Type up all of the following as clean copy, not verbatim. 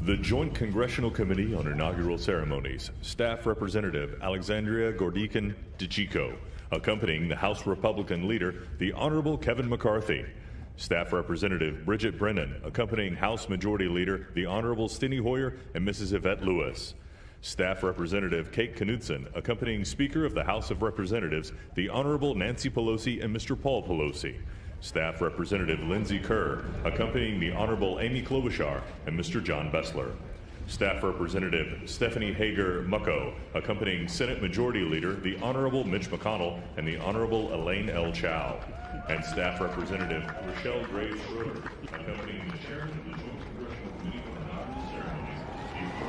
The Joint Congressional Committee on Inaugural Ceremonies, Staff Representative Alexandria Gordikan-DeChico, accompanying the House Republican Leader, the Honorable Kevin McCarthy. Staff Representative Bridget Brennan, accompanying House Majority Leader, the Honorable Steny Hoyer and Mrs. Yvette Lewis. Staff Representative Kate Knudsen, accompanying Speaker of the House of Representatives, the Honorable Nancy Pelosi and Mr. Paul Pelosi. Staff Representative Lindsey Kerr, accompanying the Honorable Amy Klobuchar and Mr. John Bessler. Staff Representative Stephanie Hager-Mucko, accompanying Senate Majority Leader, the Honorable Mitch McConnell and the Honorable Elaine L. Chao. And Staff Representative Rochelle Graves Schroeder, accompanying the Chairman of the Joint Congressional Committee on Inaugural Ceremonies, the Honorable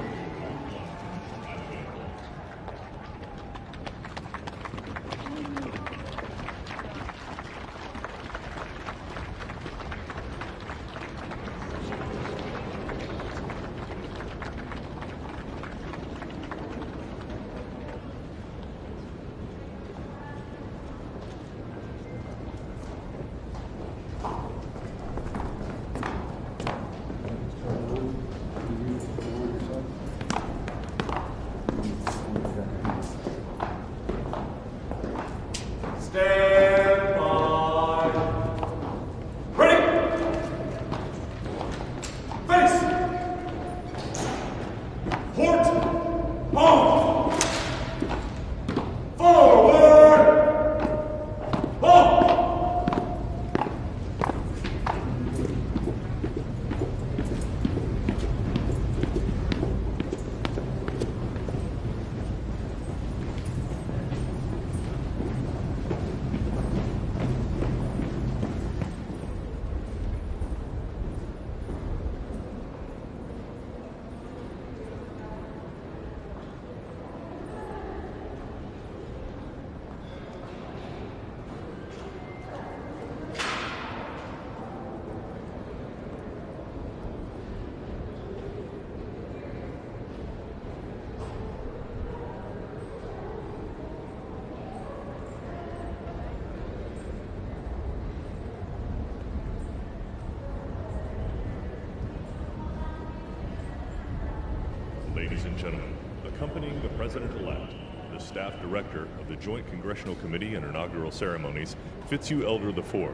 Ladies and gentlemen, accompanying the President-elect, the Staff Director of the Joint Congressional Committee on Inaugural Ceremonies, Fitzhugh Elder IV,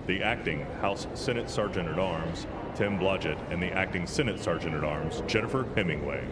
the Acting House Senate Sergeant-at-Arms, Tim Blodgett, and the Acting Senate Sergeant-at-Arms, Jennifer Hemingway.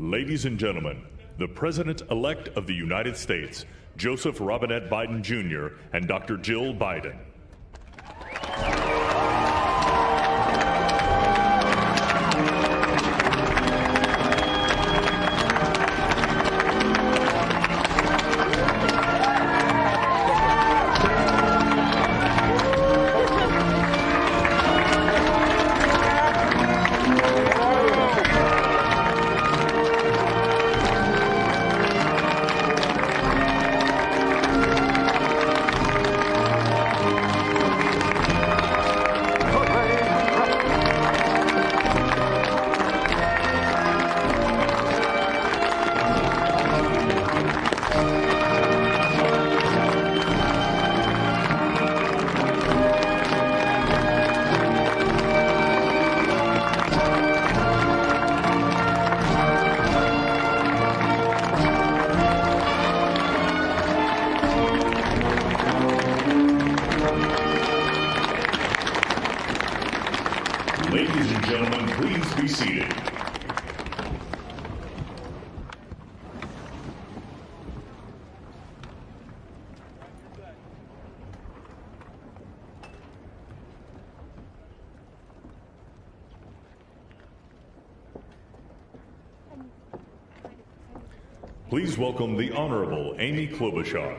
Ladies and gentlemen, the President-elect of the United States, Joseph Robinette Biden Jr., and Dr. Jill Biden. Ladies and gentlemen, please be seated. Please welcome the Honorable Amy Klobuchar.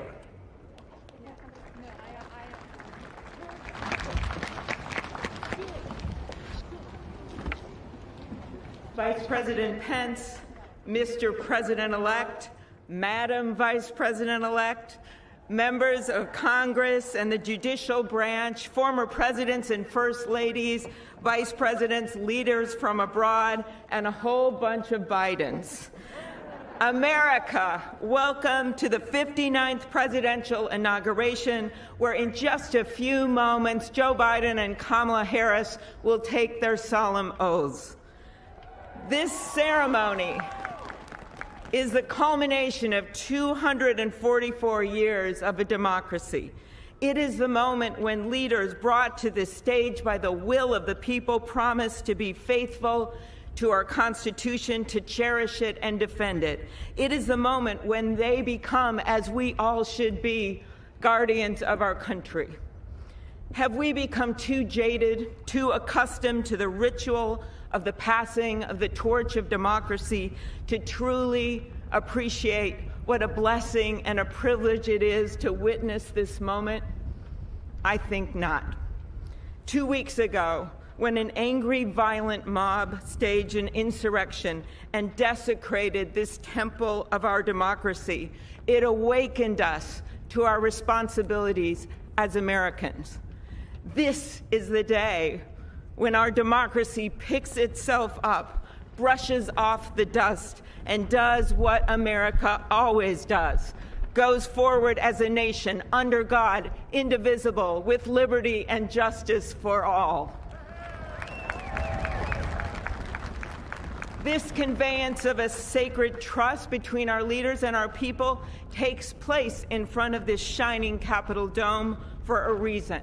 Vice President Pence, Mr. President-elect, Madam Vice President-elect, members of Congress and the judicial branch, former presidents and first ladies, vice presidents, leaders from abroad, and a whole bunch of Bidens. America, welcome to the 59th presidential inauguration, where in just a few moments, Joe Biden and Kamala Harris will take their solemn oaths. This ceremony is the culmination of 244 years of a democracy. It is the moment when leaders brought to this stage by the will of the people promise to be faithful to our Constitution, to cherish it and defend it. It is the moment when they become, as we all should be, guardians of our country. Have we become too jaded, too accustomed to the ritual of the passing of the torch of democracy to truly appreciate what a blessing and a privilege it is to witness this moment? I think not. 2 weeks ago, when an angry, violent mob staged an insurrection and desecrated this temple of our democracy, it awakened us to our responsibilities as Americans. This is the day when our democracy picks itself up, brushes off the dust, and does what America always does: goes forward as a nation under God, indivisible, with liberty and justice for all. This conveyance of a sacred trust between our leaders and our people takes place in front of this shining Capitol dome for a reason.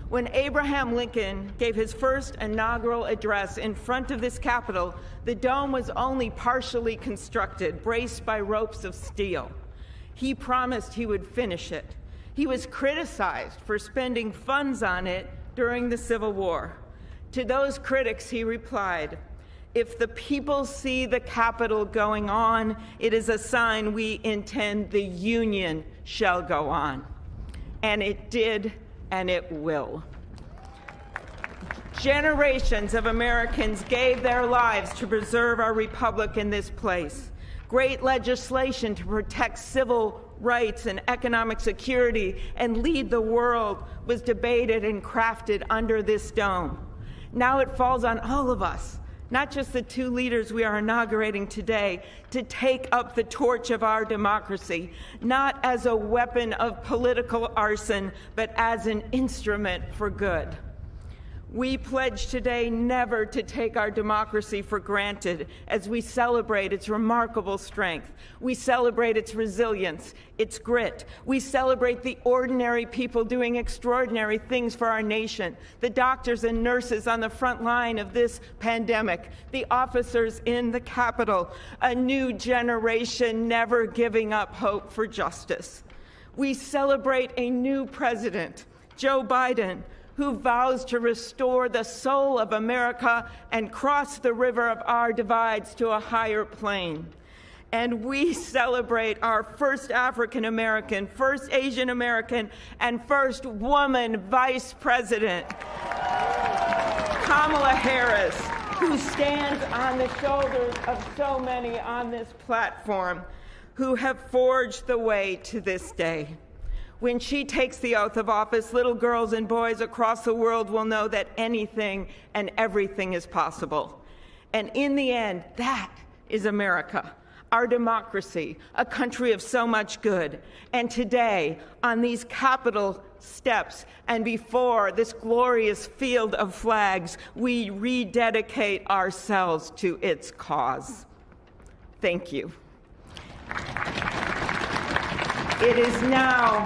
When Abraham Lincoln gave his first inaugural address in front of this Capitol, the dome was only partially constructed, braced by ropes of steel. He promised he would finish it. He was criticized for spending funds on it during the Civil War. To those critics, he replied, "If the people see the Capitol going on, it is a sign we intend the Union shall go on." And it did, and it will. Generations of Americans gave their lives to preserve our republic in this place. Great legislation to protect civil rights and economic security and lead the world was debated and crafted under this dome. Now it falls on all of us, not just the two leaders we are inaugurating today, to take up the torch of our democracy, not as a weapon of political arson, but as an instrument for good. We pledge today never to take our democracy for granted as we celebrate its remarkable strength. We celebrate its resilience, its grit. We celebrate the ordinary people doing extraordinary things for our nation, the doctors and nurses on the front line of this pandemic, the officers in the Capitol, a new generation never giving up hope for justice. We celebrate a new president, Joe Biden, who vows to restore the soul of America and cross the river of our divides to a higher plane. And we celebrate our first African American, first Asian American, and first woman vice president, Kamala Harris, who stands on the shoulders of so many on this platform who have forged the way to this day. When she takes the oath of office, little girls and boys across the world will know that anything and everything is possible. And in the end, that is America, our democracy, a country of so much good. And today, on these Capitol steps and before this glorious field of flags, we rededicate ourselves to its cause. Thank you. It is now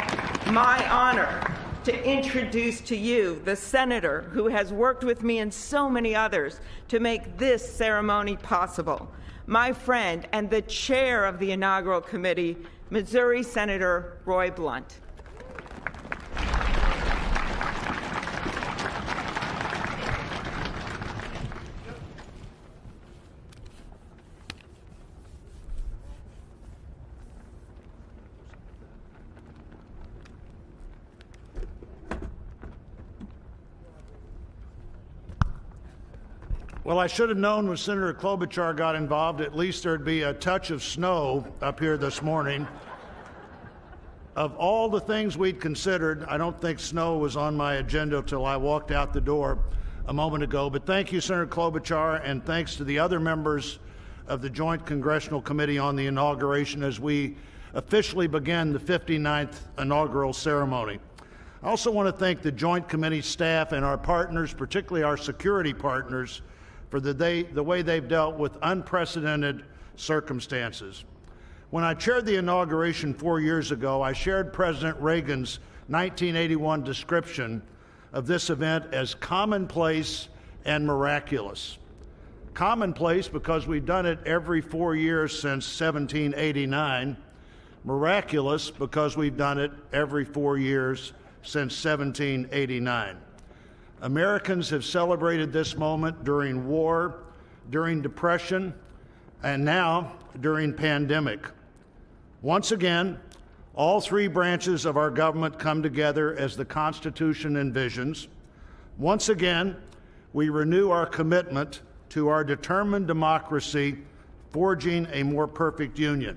my honor to introduce to you the senator who has worked with me and so many others to make this ceremony possible, my friend and the chair of the inaugural committee, Missouri Senator Roy Blunt. Well, I should have known when Senator Klobuchar got involved, at least there'd be a touch of snow up here this morning. Of all the things we'd considered, I don't think snow was on my agenda till I walked out the door a moment ago. But thank you, Senator Klobuchar, and thanks to the other members of the Joint Congressional Committee on the inauguration as we officially begin the 59th inaugural ceremony. I also want to thank the Joint Committee staff and our partners, particularly our security partners, for the way they've dealt with unprecedented circumstances. When I chaired the inauguration 4 years ago, I shared President Reagan's 1981 description of this event as commonplace and miraculous. Commonplace because we've done it every 4 years since 1789. Miraculous because we've done it every 4 years since 1789. Americans have celebrated this moment during war, during depression, and now during pandemic. Once again, all three branches of our government come together as the Constitution envisions. Once again, we renew our commitment to our determined democracy, forging a more perfect union.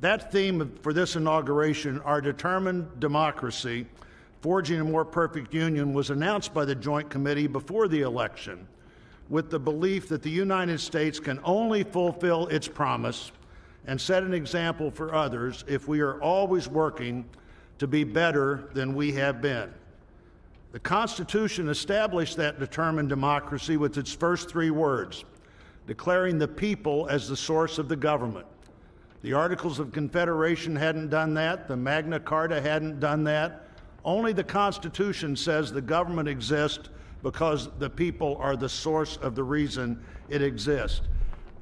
That theme for this inauguration, our determined democracy, forging a more perfect union, was announced by the Joint Committee before the election with the belief that the United States can only fulfill its promise and set an example for others if we are always working to be better than we have been. The Constitution established that determined democracy with its first three words, declaring the people as the source of the government. The Articles of Confederation hadn't done that. The Magna Carta hadn't done that. Only the Constitution says the government exists because the people are the source of the reason it exists.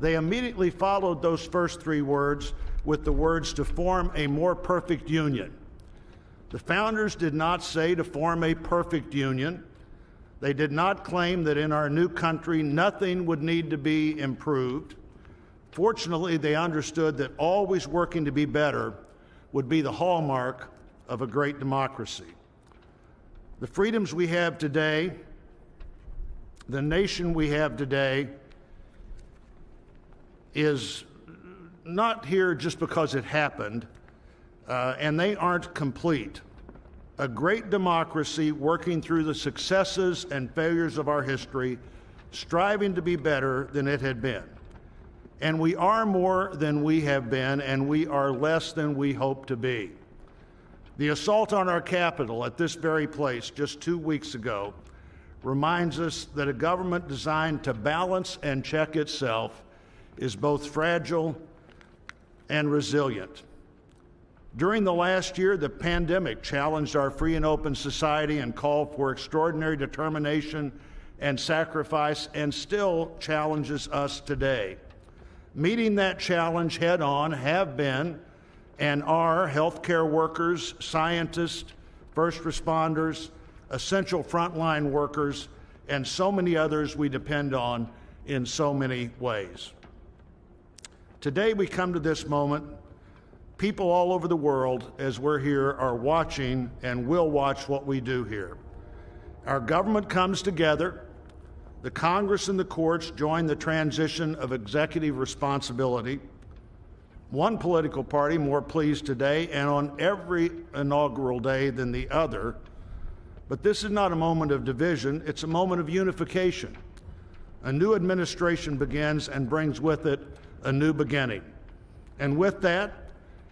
They immediately followed those first three words with the words to form a more perfect union. The founders did not say to form a perfect union. They did not claim that in our new country nothing would need to be improved. Fortunately, they understood that always working to be better would be the hallmark of a great democracy. The freedoms we have today, the nation we have today, is not here just because it happened, and they aren't complete. A great democracy working through the successes and failures of our history, striving to be better than it had been. And we are more than we have been, and we are less than we hope to be. The assault on our Capitol at this very place just 2 weeks ago reminds us that a government designed to balance and check itself is both fragile and resilient. During the last year, the pandemic challenged our free and open society and called for extraordinary determination and sacrifice, and still challenges us today. Meeting that challenge head on have been and are healthcare workers, scientists, first responders, essential frontline workers, and so many others we depend on in so many ways. Today we come to this moment, people all over the world, as we're here, are watching and will watch what we do here. Our government comes together. The Congress and the courts join the transition of executive responsibility. One political party more pleased today and on every inaugural day than the other. But this is not a moment of division, it's a moment of unification. A new administration begins and brings with it a new beginning. And with that,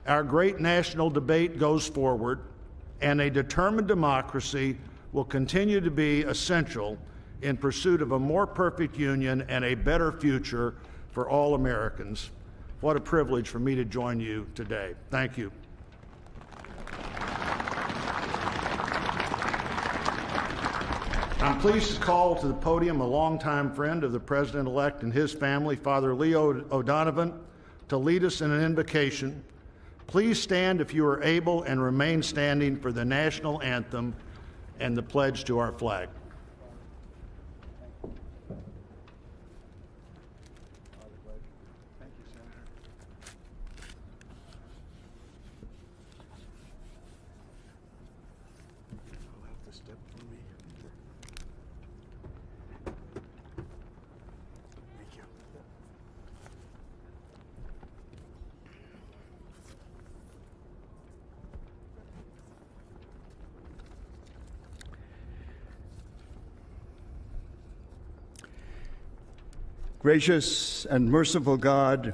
our great national debate goes forward, and a determined democracy will continue to be essential in pursuit of a more perfect union and a better future for all Americans. What a privilege for me to join you today. Thank you. I'm pleased to call to the podium a longtime friend of the President-elect and his family, Father Leo O'Donovan, to lead us in an invocation. Please stand if you are able and remain standing for the national anthem and the pledge to our flag. Gracious and merciful God,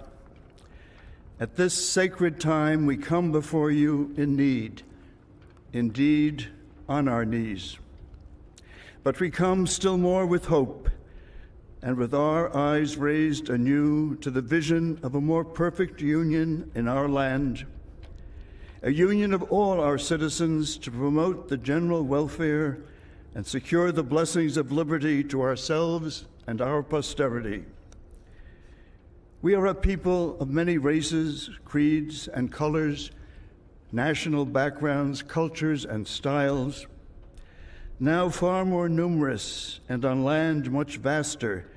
at this sacred time we come before you in need, indeed on our knees. But we come still more with hope and with our eyes raised anew to the vision of a more perfect union in our land, a union of all our citizens to promote the general welfare and secure the blessings of liberty to ourselves and our posterity. We are a people of many races, creeds, and colors, national backgrounds, cultures, and styles, now far more numerous and on land much vaster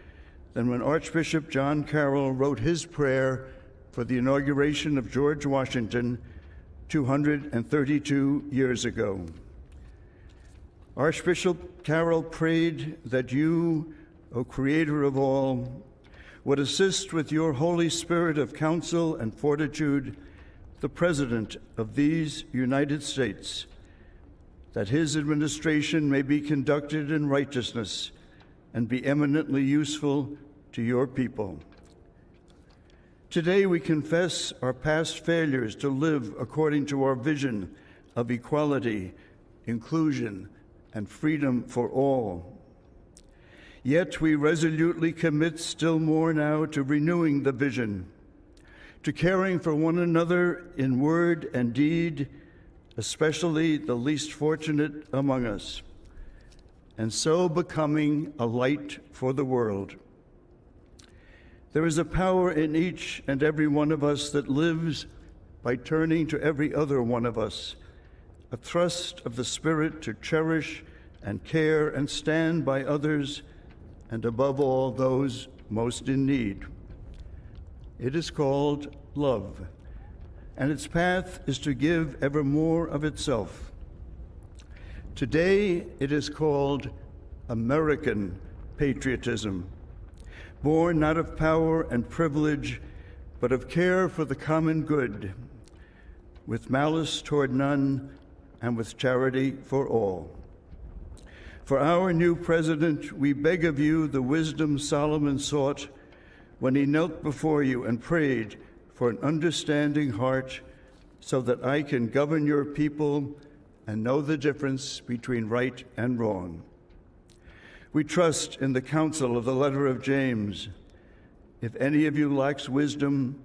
than when Archbishop John Carroll wrote his prayer for the inauguration of George Washington 232 years ago. Archbishop Carroll prayed that you, O Creator of all, would assist with your Holy Spirit of counsel and fortitude the President of these United States, that his administration may be conducted in righteousness and be eminently useful to your people. Today we confess our past failures to live according to our vision of equality, inclusion, and freedom for all. Yet we resolutely commit still more now to renewing the vision, to caring for one another in word and deed, especially the least fortunate among us, and so becoming a light for the world. There is a power in each and every one of us that lives by turning to every other one of us, a thrust of the Spirit to cherish and care and stand by others, and above all, those most in need. It is called love, and its path is to give ever more of itself. Today, it is called American patriotism, born not of power and privilege, but of care for the common good, with malice toward none and with charity for all. For our new president, we beg of you the wisdom Solomon sought when he knelt before you and prayed for an understanding heart so that I can govern your people and know the difference between right and wrong. We trust in the counsel of the letter of James. If any of you lacks wisdom,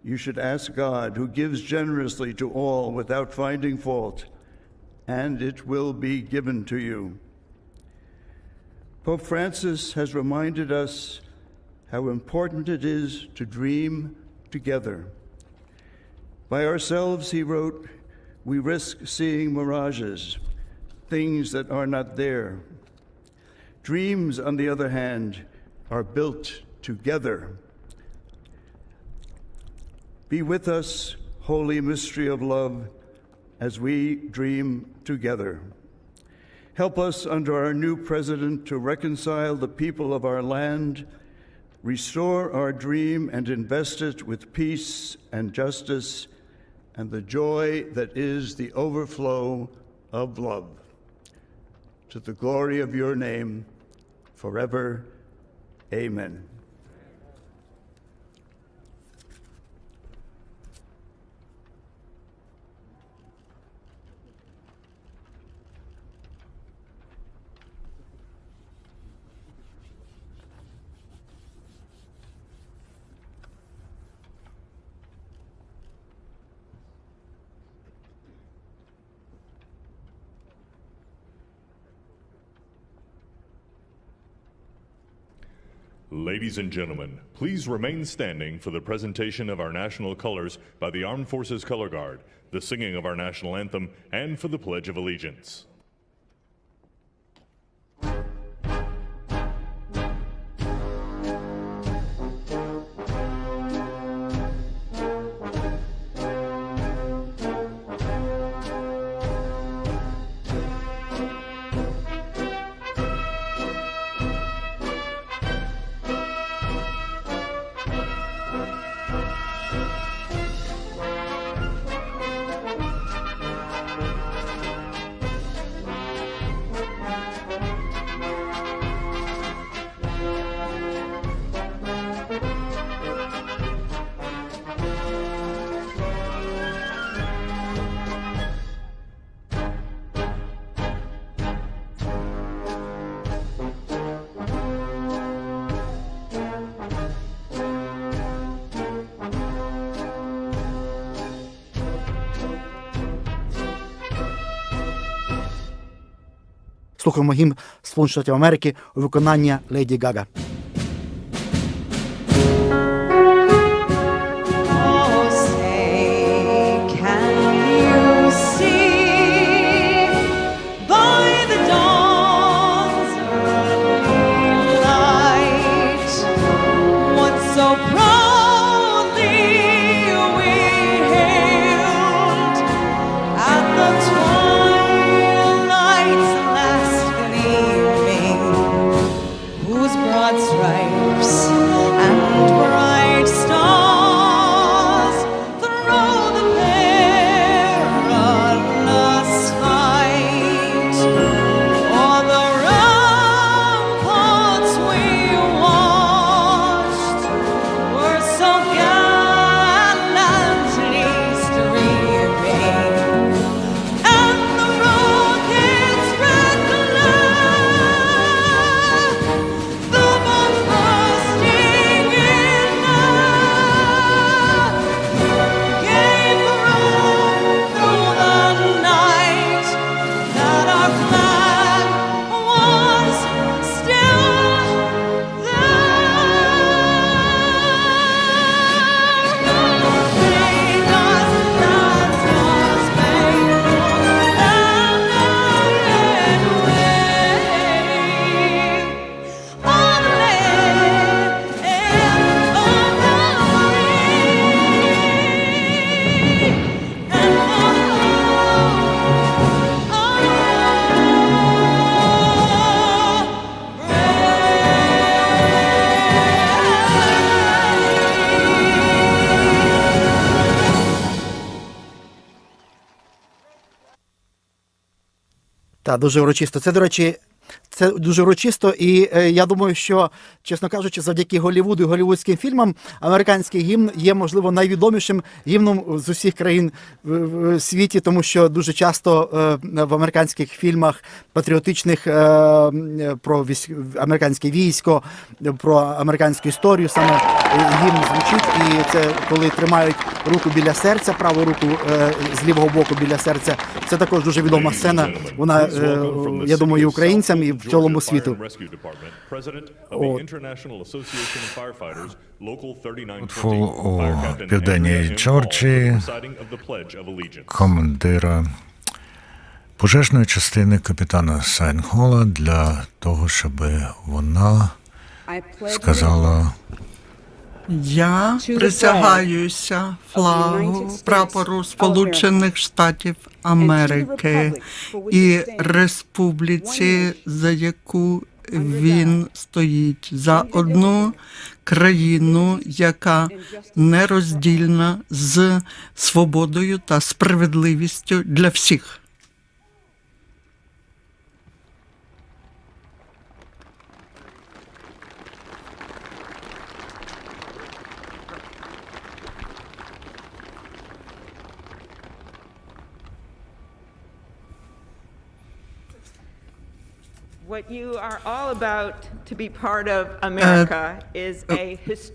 you should ask God, who gives generously to all without finding fault, and it will be given to you. Pope Francis has reminded us how important it is to dream together. By ourselves, he wrote, we risk seeing mirages, things that are not there. Dreams, on the other hand, are built together. Be with us, holy mystery of love, as we dream together. Help us under our new president to reconcile the people of our land, restore our dream and invest it with peace and justice and the joy that is the overflow of love. To the glory of your name, forever, amen. Ladies and gentlemen, please remain standing for the presentation of our national colors by the Armed Forces Color Guard, the singing of our national anthem, and for the Pledge of Allegiance. слухаємо гімн Сполучених Штатів Америки у виконанні Леді Гага. Так, дуже урочисто. Це, до речі, це дуже урочисто, і я думаю, що, чесно кажучи, завдяки Голлівуду і голлівудським фільмам американський гімн є, можливо, найвідомішим гімном з усіх країн в світі, тому що дуже часто в американських фільмах патріотичних про американське військо, про американську історію саме гімн звучить, і це коли тримають руку біля серця, праву руку з лівого боку біля серця. Це також дуже відома сцена. Вона, я думаю, і українцям, і в цілому світу. У Південній Джорджії командира пожежної частини капітана Сайнхола для того, щоб вона сказала: я присягаюся флагу, прапору Сполучених Штатів Америки і республіці, за яку він стоїть, за одну країну, яка нероздільна з свободою та справедливістю для всіх.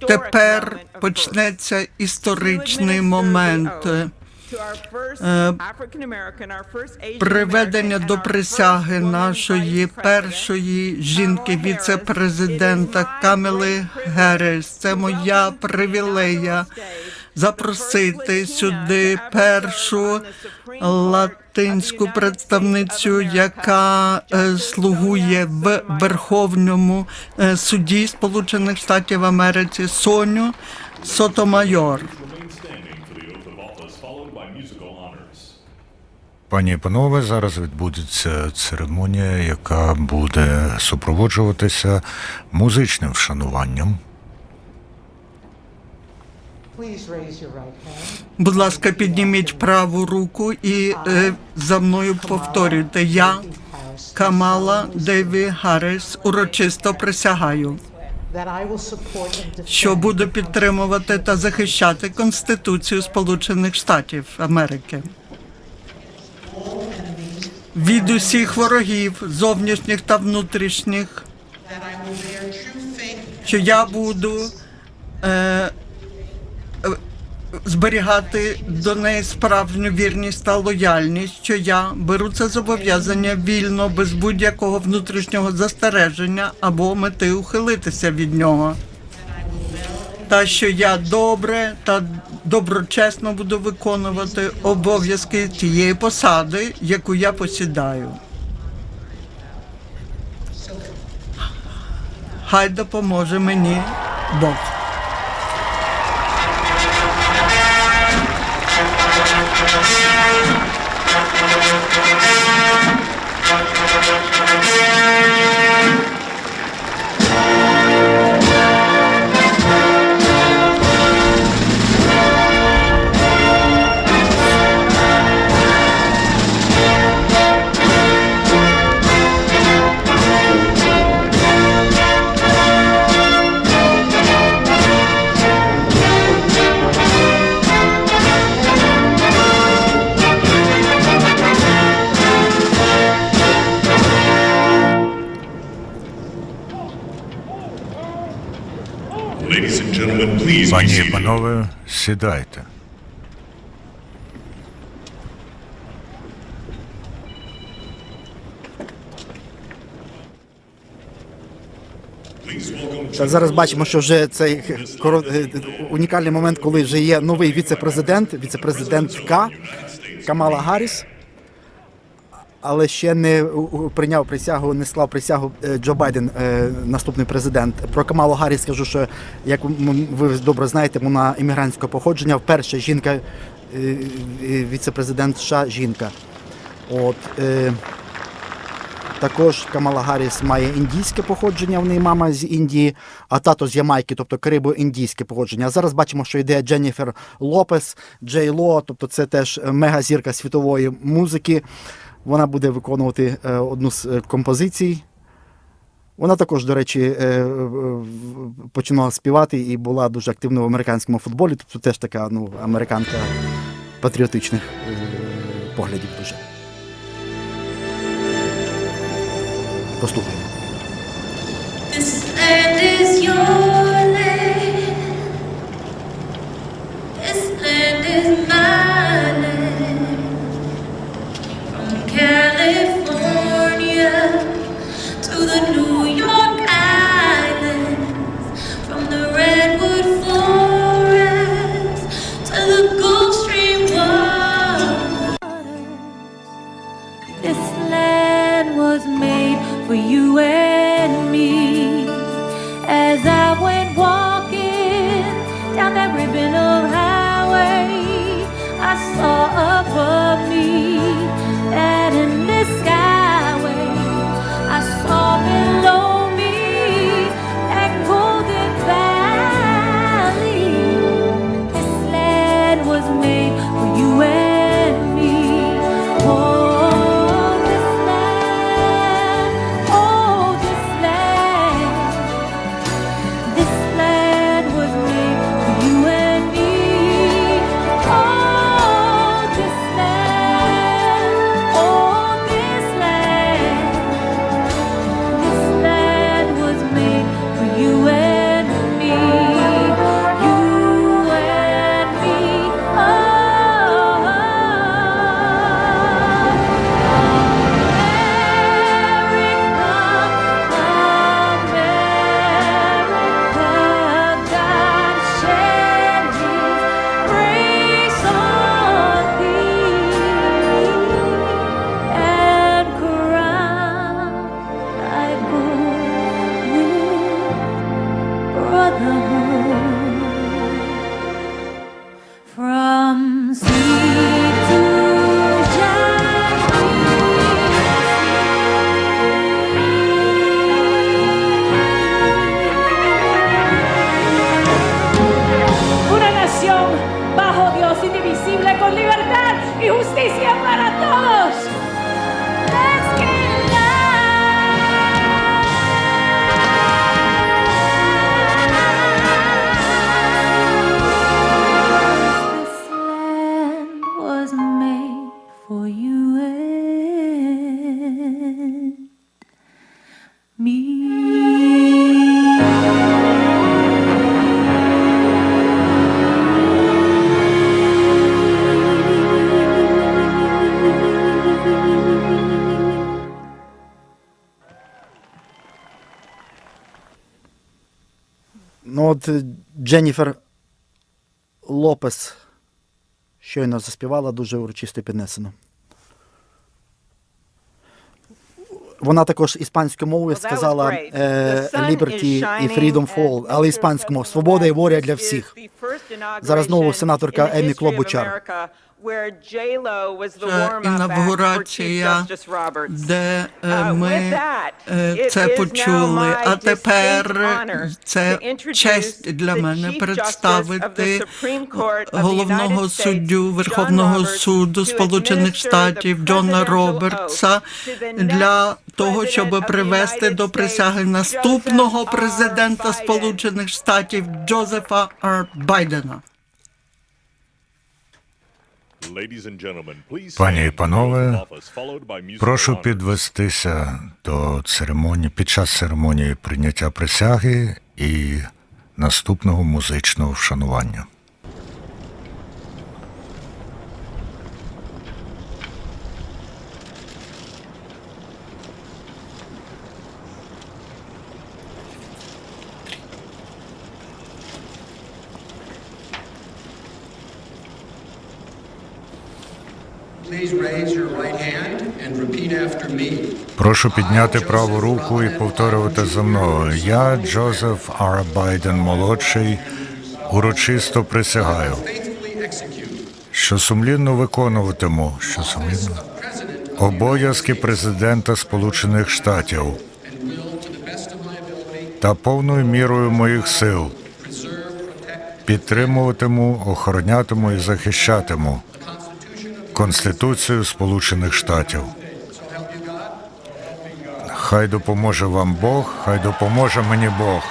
Тепер почнеться історичний момент. Приведення до присяги нашої першої жінки, віце-президента Камали Герріс. Це моя привілея запросити сюди першу латинську представницю, яка слугує в Верховному суді Сполучених Штатів Америки, Соню Сотомайор. Пані і панове, зараз відбудеться церемонія, яка буде супроводжуватися музичним вшануванням. Будь ласка, підніміть праву руку і за мною повторюйте. Я, Камала Деві Гарріс, урочисто присягаю, що буду підтримувати та захищати Конституцію Сполучених Штатів Америки від усіх ворогів, зовнішніх та внутрішніх, що я буду зберігати до неї справжню вірність та лояльність, що я беру це зобов'язання вільно, без будь-якого внутрішнього застереження або мети ухилитися від нього. Та що я добре та доброчесно буду виконувати обов'язки тієї посади, яку я посідаю. Хай допоможе мені Бог. Пані і панове, сідайте. Так, зараз бачимо, що вже цей унікальний момент, коли вже є новий віце-президентка Камала Гарріс, але ще не прийняв присягу, не склав присягу Джо Байден, наступний президент. Про Камалу Гарріс скажу, що, як ви добре знаєте, вона іммігрантського походження, перша жінка, віце-президент США, жінка. Також Камала Гарріс має індійське походження, в неї мама з Індії, а тато з Ямайки, тобто карибо-індійське походження. А зараз бачимо, що йде Дженніфер Лопес, Джей Ло, тобто це теж мегазірка світової музики. Вона буде виконувати одну з композицій. Вона також, до речі, починала співати і була дуже активною в американському футболі, тобто теж така американка патріотичних поглядів дуже. Послухаємо. This land is your land. This land is my land. From California to the New York Islands, from the redwood forest to the Gulf Stream waters. This land was made for you and me. As I went walking down that ribbon of highway, I saw above me that in this skyway, I saw below me that golden valley. This land was made for you and me. Oh, Ну от Дженніфер Лопес щойно заспівала, дуже урочисто піднесено. Вона також іспанською мовою сказала «Liberty» і «Freedom for all», але іспанською мовою «Свобода і воля для всіх». Зараз знову сенаторка Емі Клобучар. Інавгурація, де ми це почули. А тепер це честь для мене представити головного суддю Верховного суду Сполучених Штатів Джона Робертса для того, щоб привести до присяги наступного президента Сполучених Штатів Джозефа Р. Байдена. Пані і панове, прошу підвестися до церемонії, під час церемонії прийняття присяги і наступного музичного вшанування. Прошу підняти праву руку і повторювати за мною. Я, Джозеф Р. Байден-молодший, урочисто присягаю, що сумлінно виконуватиму обов'язки президента Сполучених Штатів та повною мірою моїх сил підтримуватиму, охоронятиму і захищатиму Конституцію Сполучених Штатів. Хай допоможе вам Бог, хай допоможе мені Бог.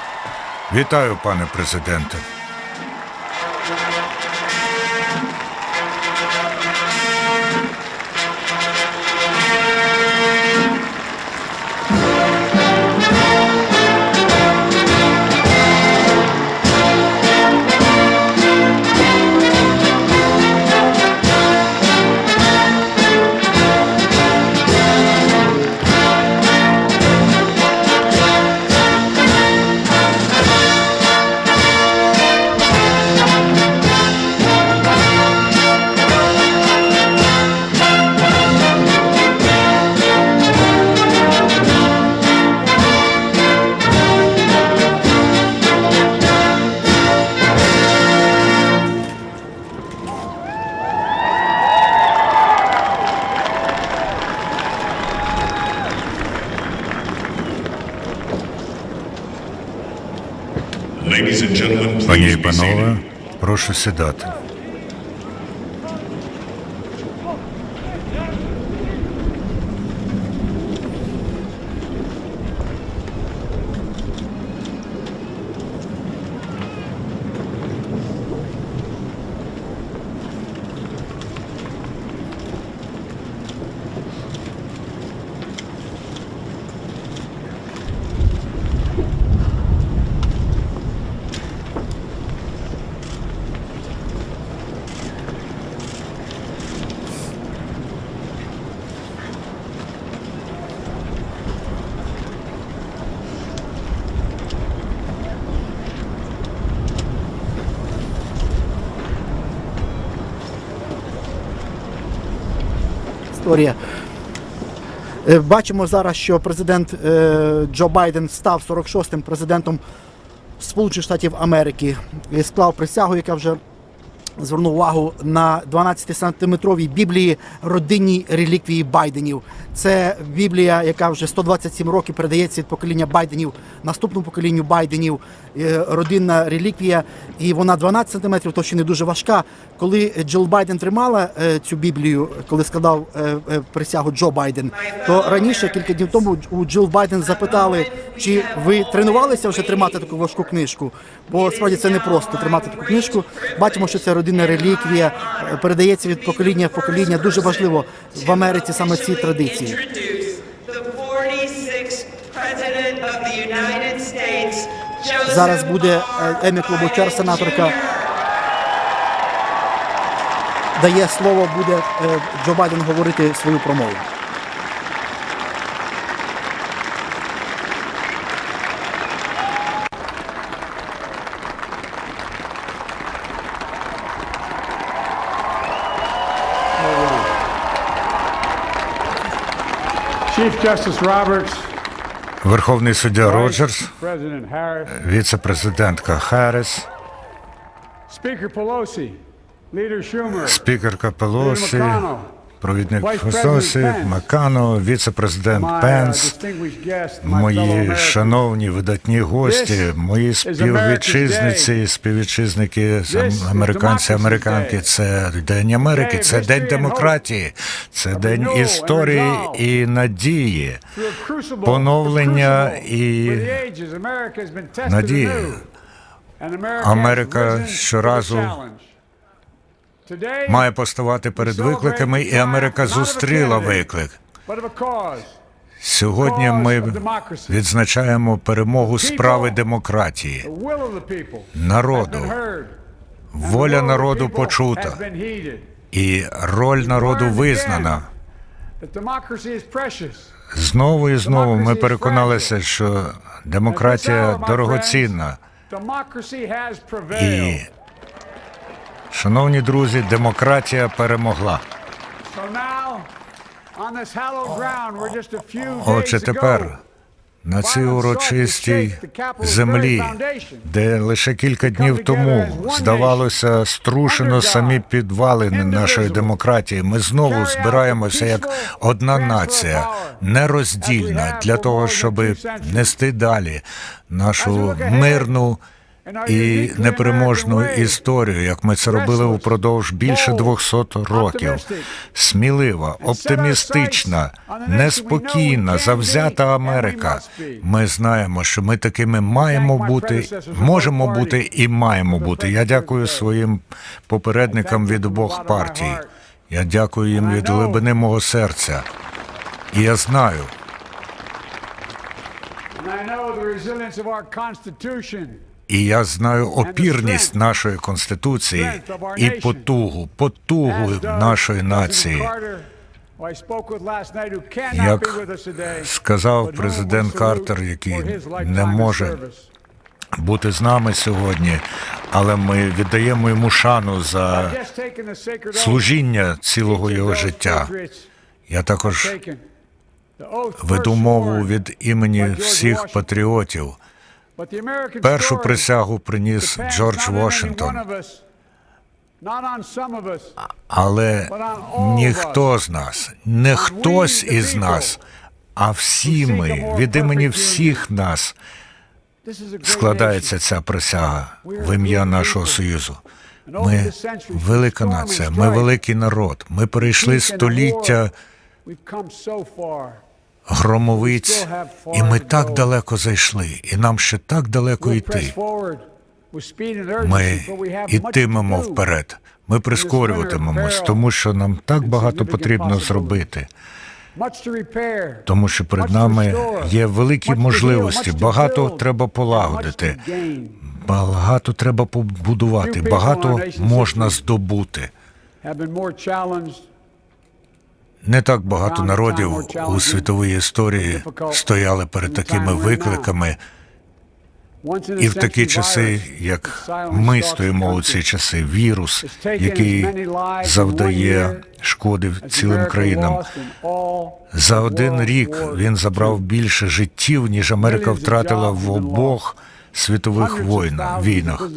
Вітаю, пане президенте. Пані і панове, прошу сідати. Історія. Бачимо зараз, що президент Джо Байден став 46-м президентом Сполучених Штатів Америки і склав присягу, яка вже звернув увагу на 12-сантиметровій Біблії родинній реліквії Байденів. Це Біблія, яка вже 127 років передається від покоління Байденів наступному поколінню Байденів. Родинна реліквія, і вона 12 сантиметрів, то ще не дуже важка. Коли Джилл Байден тримала цю Біблію, коли складав присягу Джо Байден, то раніше, кілька днів тому, у Джилл Байден запитали, чи ви тренувалися вже тримати таку важку книжку? Бо справді це не просто тримати таку книжку. Бачимо, що це родинна реліквія, передається від покоління в покоління. Дуже важливо в Америці саме ці традиції. Зараз буде Емі Клобучар, сенаторка, дає слово, буде Джо Байден говорити свою промову. Верховний суддя Роджерс, віце-президентка Харріс, спікерка Пелосі, провідник Фососі, Маккано, віце-президент Пенс, мої шановні видатні гості, мої співвітчизниці, співвітчизники, американці, американки. Це День Америки, це День демократії, це День історії і надії, поновлення і надії. Америка щоразу має поставати перед викликами, і Америка зустріла виклик. Сьогодні ми відзначаємо перемогу справи демократії, народу. Воля народу почута, і роль народу визнана. Знову і знову ми переконалися, що демократія дорогоцінна. І, шановні друзі, демократія перемогла. Отже, тепер на цій урочистій землі, де лише кілька днів тому, здавалося, струшено самі підвалини нашої демократії, ми знову збираємося як одна нація, нероздільна, для того, щоб нести далі нашу мирну і непереможну історію, як ми це робили упродовж більше 200 років. Смілива, оптимістична, неспокійна, завзята Америка. Ми знаємо, що ми такими маємо бути, можемо бути і маємо бути. Я дякую своїм попередникам від обох партій. Я дякую їм від глибини мого серця. І я знаю, опірність нашої Конституції і потугу нашої нації. Як сказав президент Картер, який не може бути з нами сьогодні, але ми віддаємо йому шану за служіння цілого його життя. Я також веду мову від імені всіх патріотів. Першу присягу приніс Джордж Вашингтон. Але ніхто з нас, не хтось із нас, а всі ми, від імені всіх нас складається ця присяга в ім'я нашого Союзу. Ми велика нація, ми великий народ, ми перейшли століття громовиць, і ми так далеко зайшли, і нам ще так далеко йти. Ми йтимемо вперед, ми прискорюватимемось, тому що нам так багато потрібно зробити. Тому що перед нами є великі можливості, багато треба полагодити, багато треба побудувати, багато можна здобути. Не так багато народів у світовій історії стояли перед такими викликами, і в такі часи, як ми стоїмо у ці часи, вірус, який завдає шкоди цілим країнам. За один рік він забрав більше життів, ніж Америка втратила в обох світових війнах.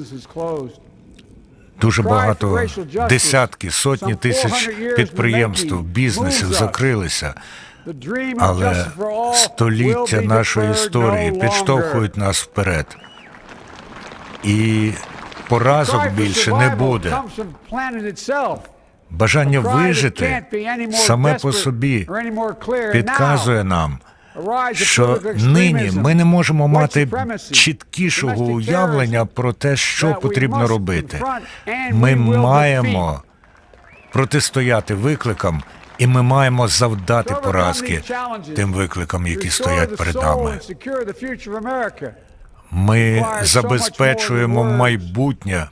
Дуже багато, десятки, сотні тисяч підприємств, бізнесів закрилися. Але століття нашої історії підштовхують нас вперед. І поразок більше не буде. Бажання вижити саме по собі підказує нам, що нині ми не можемо мати чіткішого уявлення про те, що потрібно робити. Ми маємо протистояти викликам, і ми маємо завдати поразки тим викликам, які стоять перед нами. Ми забезпечуємо майбутнє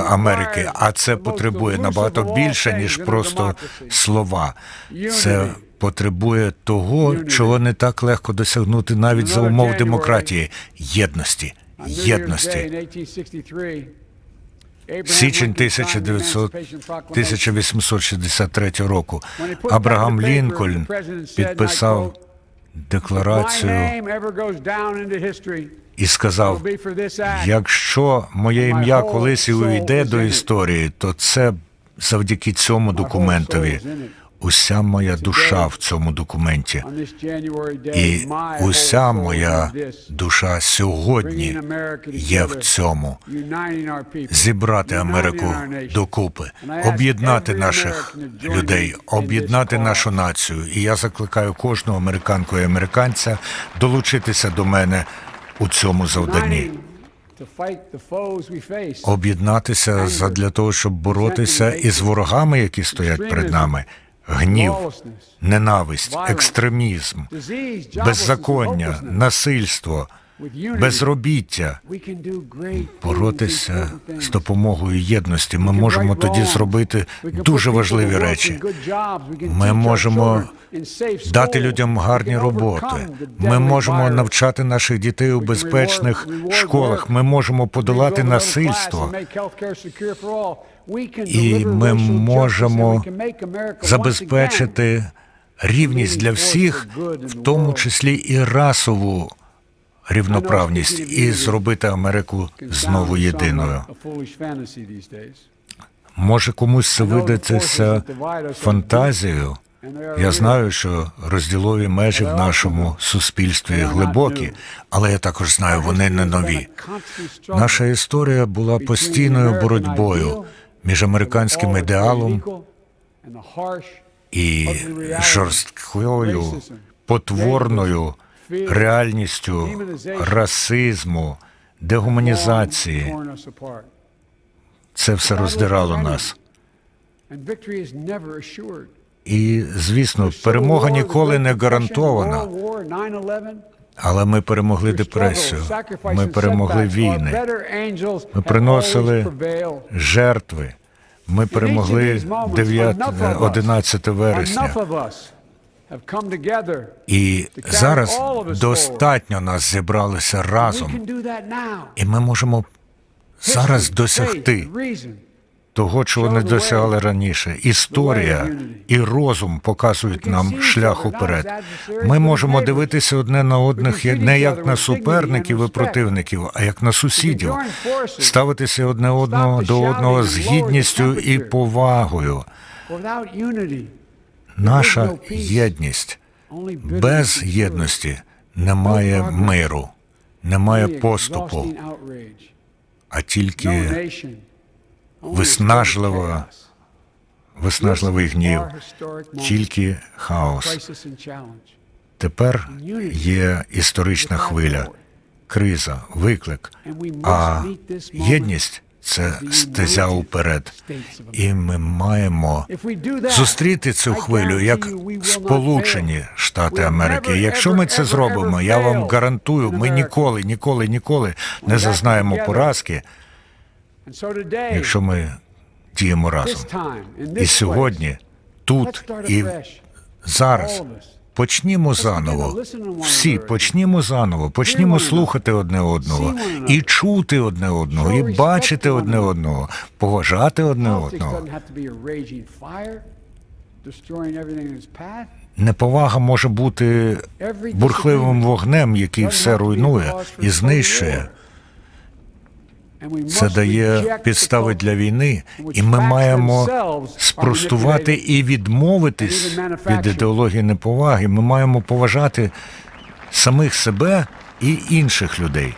Америки, а це потребує набагато більше, ніж просто слова. Це потребує того, чого не так легко досягнути навіть за умов демократії – єдності. Єдності. Січень 1863 року Абрахам Лінкольн підписав декларацію і сказав, якщо моє ім'я колись і увійде до історії, то це завдяки цьому документові. Уся моя душа в цьому документі. І уся моя душа сьогодні є в цьому. Зібрати Америку докупи, об'єднати наших людей, об'єднати нашу націю. І я закликаю кожну американку і американця долучитися до мене у цьому завданні. Об'єднатися задля того, щоб боротися із ворогами, які стоять перед нами. Гнів, ненависть, екстремізм, беззаконня, насильство, безробіття. Боротися з допомогою єдності. Ми можемо тоді зробити дуже важливі речі. Ми можемо дати людям гарні роботи. Ми можемо навчати наших дітей у безпечних школах. Ми можемо подолати насильство. І ми можемо забезпечити рівність для всіх, в тому числі і расову рівноправність, і зробити Америку знову єдиною. Може, комусь це видатися фантазією. Я знаю, що розділові межі в нашому суспільстві глибокі, але я також знаю, вони не нові. Наша історія була постійною боротьбою між американським ідеалом і жорсткою, потворною реальністю расизму, дегуманізації. Це все роздирало нас. І, звісно, перемога ніколи не гарантована. Але ми перемогли депресію, ми перемогли війни, ми приносили жертви, ми перемогли 11 вересня. І зараз достатньо нас зібралися разом, і ми можемо зараз досягти того, чого не досягали раніше. Історія і розум показують нам шлях уперед. Ми можемо дивитися одне на одних не як на суперників і противників, а як на сусідів. Ставитися одне до одного з гідністю і повагою. Наша єдність. Без єдності немає миру, немає поступу, а тільки виснажливий гнів, тільки хаос. Тепер є історична хвиля, криза, виклик, а єдність – це стезя уперед. І ми маємо зустріти цю хвилю як Сполучені Штати Америки. Якщо ми це зробимо, я вам гарантую, ми ніколи не зазнаємо поразки, якщо ми діємо разом. І сьогодні, тут і зараз почнімо заново. Всі почнімо заново. Почнімо слухати одне одного. І чути одне одного. І бачити одне одного. Поважати одне одного. Неповага може бути бурхливим вогнем, який все руйнує і знищує. Це дає підстави для війни, і ми маємо спростувати і відмовитись від ідеології неповаги. Ми маємо поважати самих себе і інших людей.